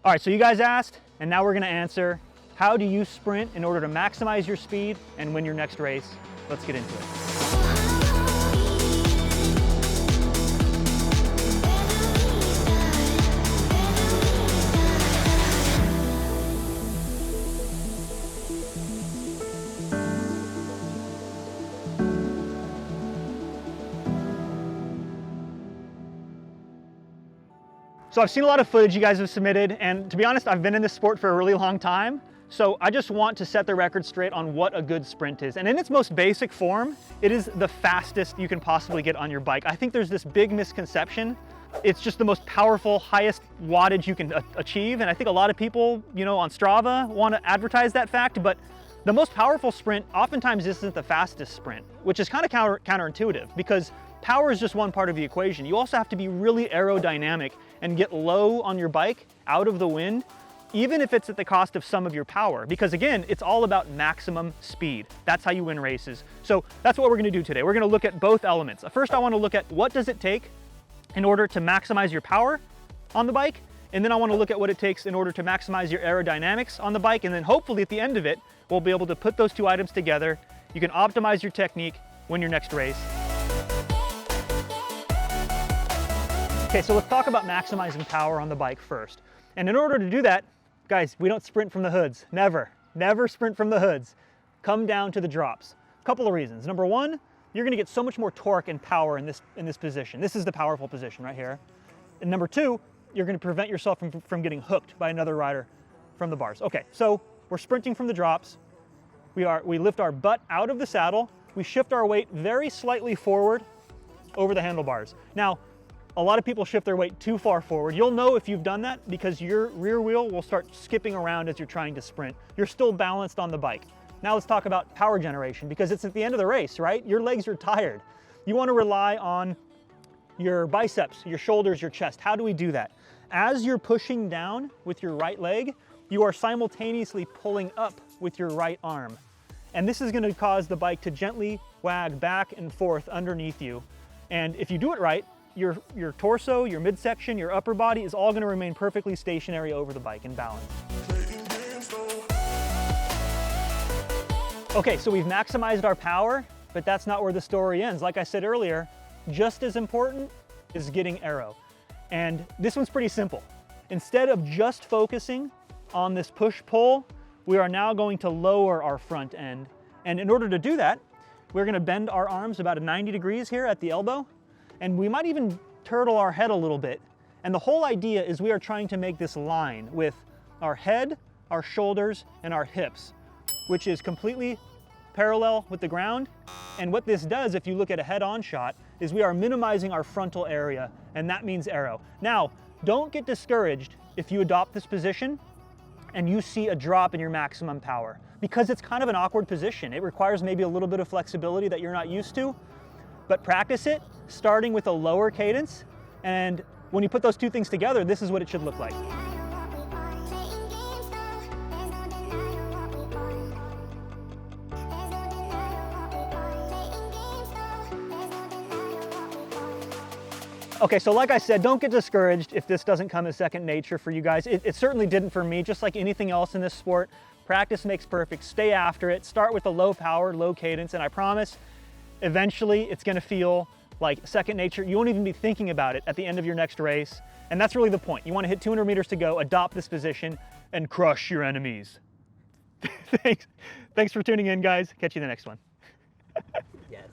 All right, so you guys asked, and now we're gonna answer, how do you sprint in order to maximize your speed and win your next race? Let's get into it. So I've seen a lot of footage you guys have submitted, and to be honest, I've been in this sport for a really long time. So I just want to set the record straight on what a good sprint is. And in its most basic form, it is the fastest you can possibly get on your bike. I think there's this big misconception. It's just the most powerful, highest wattage you can achieve. And I think a lot of people, on Strava want to advertise that fact, but the most powerful sprint oftentimes isn't the fastest sprint, which is kind of counterintuitive because power is just one part of the equation. You also have to be really aerodynamic and get low on your bike out of the wind, even if it's at the cost of some of your power. Because again, it's all about maximum speed. That's how you win races. So that's what we're gonna do today. We're gonna look at both elements. First, I wanna look at what does it take in order to maximize your power on the bike, and then I wanna look at what it takes in order to maximize your aerodynamics on the bike, and then hopefully at the end of it, we'll be able to put those two items together. You can optimize your technique, win your next race. Okay, so let's talk about maximizing power on the bike first. And in order to do that, guys, we don't sprint from the hoods. Never sprint from the hoods. Come down to the drops. A couple of reasons. Number one, you're gonna get so much more torque and power in this position. This is the powerful position right here. And number two, you're gonna prevent yourself from getting hooked by another rider from the bars. Okay, so we're sprinting from the drops. We lift our butt out of the saddle. We shift our weight very slightly forward over the handlebars. Now, a lot of people shift their weight too far forward. You'll know if you've done that because your rear wheel will start skipping around as you're trying to sprint. You're still balanced on the bike. Now let's talk about power generation because it's at the end of the race, right? Your legs are tired. You want to rely on your biceps, your shoulders, your chest. How do we do that? As you're pushing down with your right leg, you are simultaneously pulling up with your right arm. And this is going to cause the bike to gently wag back and forth underneath you. And if you do it right, your torso, your midsection, your upper body is all gonna remain perfectly stationary over the bike and balanced. Okay, so we've maximized our power, but that's not where the story ends. Like I said earlier, just as important is getting aero. And this one's pretty simple. Instead of just focusing on this push-pull, we are now going to lower our front end. And in order to do that, we're gonna bend our arms about 90 degrees here at the elbow. And we might even turtle our head a little bit. And the whole idea is we are trying to make this line with our head, our shoulders, and our hips, which is completely parallel with the ground. And what this does, if you look at a head-on shot, is we are minimizing our frontal area, and that means aero. Now, don't get discouraged if you adopt this position and you see a drop in your maximum power, because it's kind of an awkward position. It requires maybe a little bit of flexibility that you're not used to, but practice it, starting with a lower cadence, and when you put those two things together, this is what it should look like. Okay, so like I said, don't get discouraged if this doesn't come as second nature for you guys. It certainly didn't for me, just like anything else in this sport. Practice makes perfect, stay after it, start with a low power, low cadence, and I promise, eventually it's gonna feel like second nature. You won't even be thinking about it at the end of your next race. And that's really the point. You wanna hit 200 meters to go, adopt this position, and crush your enemies. Thanks for tuning in, guys. Catch you in the next one. Yes.